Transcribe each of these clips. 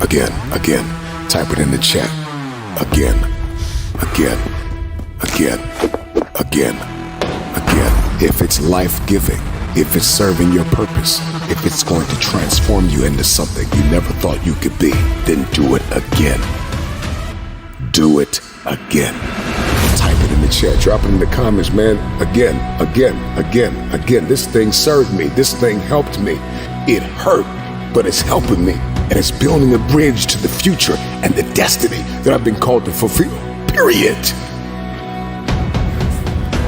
Again. Type it in the chat. Again. If it's life-giving, if it's serving your purpose, if it's going to transform you into something you never thought you could be, then do it again. Do it again. Type it in the chat. Drop it in the comments, man. Again. This thing served me. This thing helped me. It hurt, but it's helping me. And it's building a bridge to the future and the destiny that I've been called to fulfill. Period.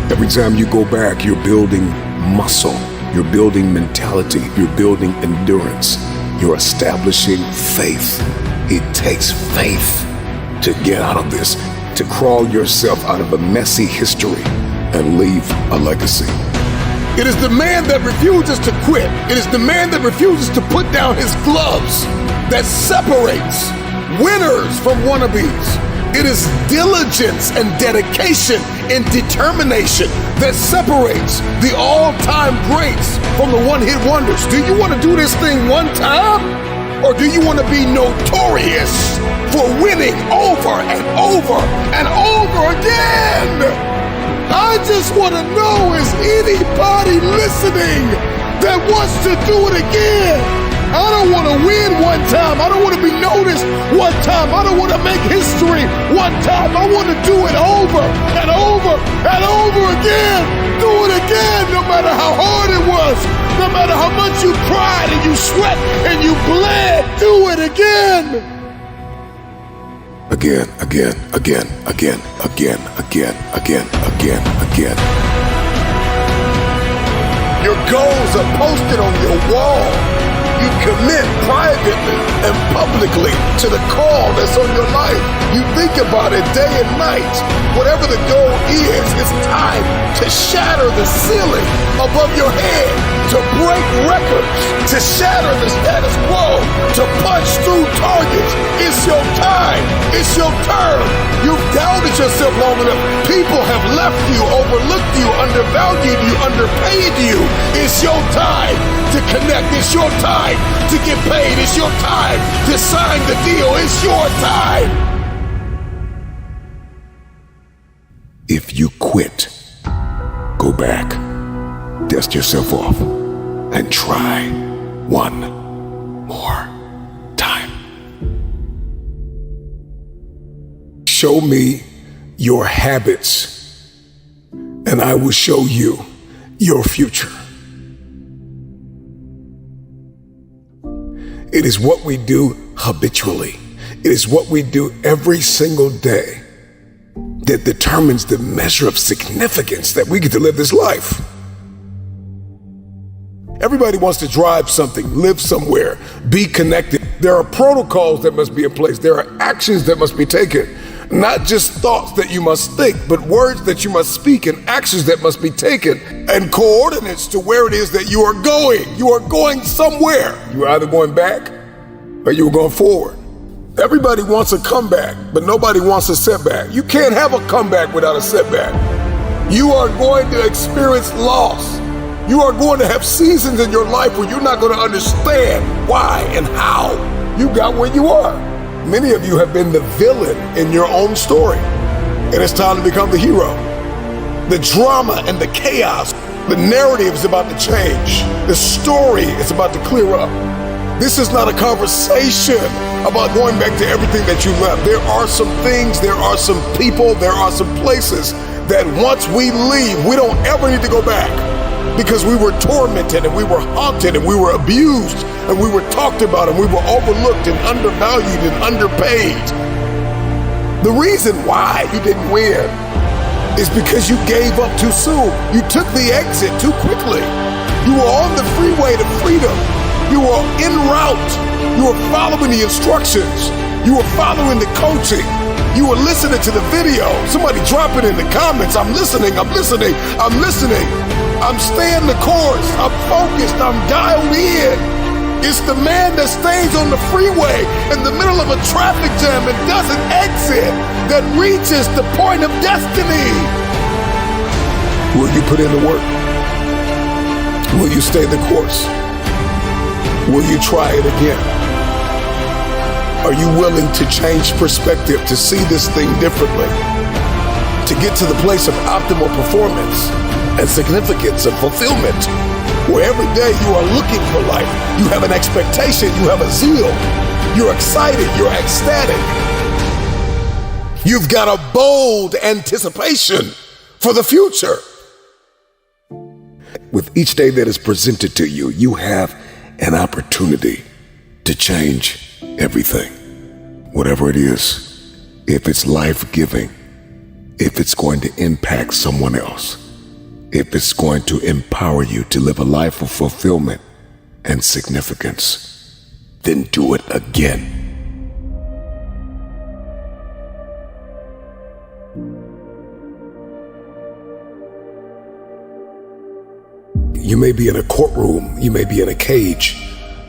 Every time you go back, you're building muscle. You're building mentality. You're building endurance. You're establishing faith. It takes faith to get out of this, to crawl yourself out of a messy history and leave a legacy. It is the man that refuses to quit. It is the man that refuses to put down his gloves that separates winners from wannabes. It is diligence and dedication and determination that separates the all-time greats from the one-hit wonders. Do you want to do this thing one time? Or do you want to be notorious for winning over and over and over again? I just want to know, is anybody listening that wants to do it again? I don't want to win one time. I don't want to be noticed one time. I don't want to make history one time. I want to do it over and over and over again. Do it again, no matter how hard it was, no matter how much you cried and you sweat and you bled. Do it again. Again. Your goals are posted on your wall. You commit privately and publicly to the call that's on your life. You think about it day and night. Whatever the goal is, it's time to shatter the ceiling above your head, to break records, to shatter the status quo, to punch through targets. It's your time. It's your turn. You've doubted yourself long enough. People have left you, overlooked you, undervalued you, underpaid you. It's your time to connect. It's your time to get paid. It's your time to sign the deal. It's your time. If you quit, go back, dust yourself off, and try one more time. Show me your habits, and I will show you your future. It is what we do habitually. It is what we do every single day that determines the measure of significance that we get to live this life. Everybody wants to drive something, live somewhere, be connected. There are protocols that must be in place. There are actions that must be taken. Not just thoughts that you must think, but words that you must speak and actions that must be taken and coordinates to where it is that you are going. You are going somewhere. You're either going back or you're going forward. Everybody wants a comeback, but nobody wants a setback. You can't have a comeback without a setback. You are going to experience loss. You are going to have seasons in your life where you're not going to understand why and how you got where you are. Many of you have been the villain in your own story, and it's time to become the hero. The drama and the chaos, the narrative is about to change. The story is about to clear up. This is not a conversation about going back to everything that you left. There are some things, there are some people, there are some places that once we leave, we don't ever need to go back, because we were tormented and we were haunted and we were abused and we were talked about and we were overlooked and undervalued and underpaid. The reason why you didn't win is because you gave up too soon. You took the exit too quickly. You were on the freeway to freedom. You were en route. You were following the instructions. You were following the coaching. You were listening to the video. Somebody drop it in the comments. I'm listening. I'm listening. I'm listening. I'm staying the course. I'm focused. I'm dialed in. It's the man that stays on the freeway in the middle of a traffic jam and doesn't exit that reaches the point of destiny. Will you put in the work? Will you stay the course? Will you try it again? Are you willing to change perspective, to see this thing differently, to get to the place of optimal performance and significance and fulfillment, where every day you are looking for life, you have an expectation, you have a zeal, you're excited, you're ecstatic. You've got a bold anticipation for the future. With each day that is presented to you, you have an opportunity to change everything. Whatever it is, if it's life-giving, if it's going to impact someone else, if it's going to empower you to live a life of fulfillment and significance, then do it again. You may be in a courtroom, you may be in a cage,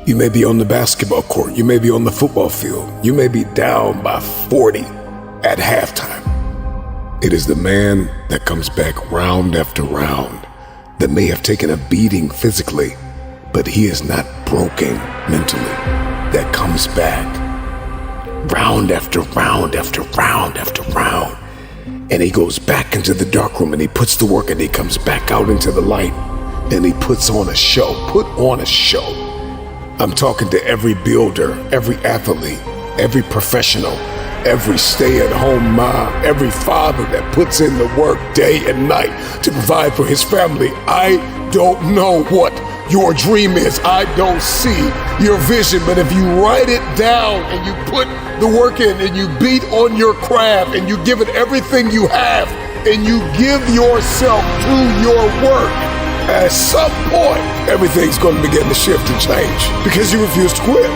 you may be on the basketball court, you may be on the football field, you may be down by 40 at halftime. It is the man that comes back round after round that may have taken a beating physically, but he is not broken mentally, that comes back round after round after round after round. And he goes back into the dark room and he puts the work and he comes back out into the light and he puts on a show, put on a show. I'm talking to every builder, every athlete, every professional, every stay-at-home mom, every father that puts in the work day and night to provide for his family. I don't know what your dream is. I don't see your vision, but if you write it down and you put the work in and you beat on your craft and you give it everything you have and you give yourself to your work, at some point, everything's going to begin to shift and change because you refuse to quit.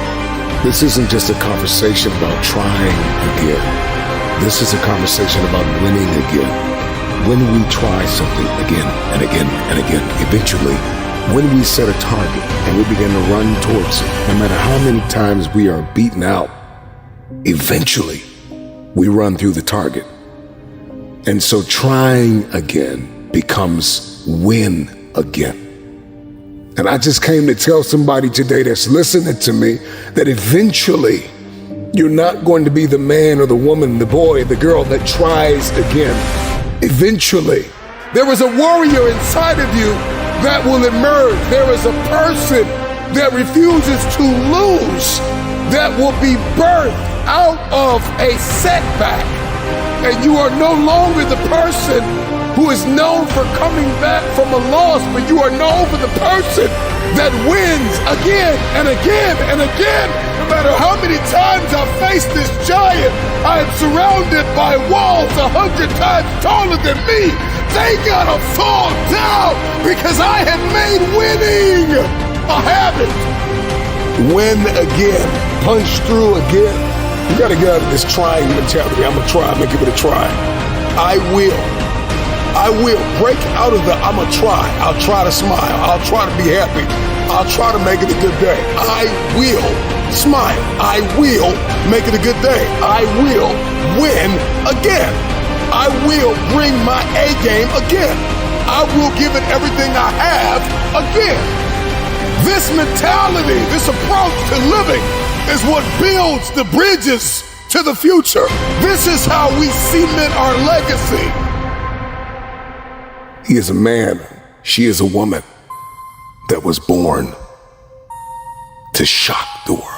This isn't just a conversation about trying again. This is a conversation about winning again. When we try something again and again and again, eventually, when we set a target and we begin to run towards it, no matter how many times we are beaten out, eventually we run through the target. And so trying again becomes win again. And I just came to tell somebody today that's listening to me that eventually you're not going to be the man or the woman, the boy, the girl that tries again. Eventually, there is a warrior inside of you that will emerge. There is a person that refuses to lose, that will be birthed out of a setback. And you are no longer the person who is known for coming back from a loss, but you are known for the person that wins again and again and again. No matter how many times I face this giant, I am surrounded by walls 100 times taller than me. They gotta fall down because I have made winning a habit. Win again, punch through again. You gotta get out of this trying mentality. I'm gonna try, I'm gonna give it a try. I will break out of the I'ma try. I'll try to smile. I'll try to be happy. I'll try to make it a good day. I will smile. I will make it a good day. I will win again. I will bring my A game again. I will give it everything I have again. This mentality, this approach to living is what builds the bridges to the future. This is how we cement our legacy. He is a man, she is a woman that was born to shock the world.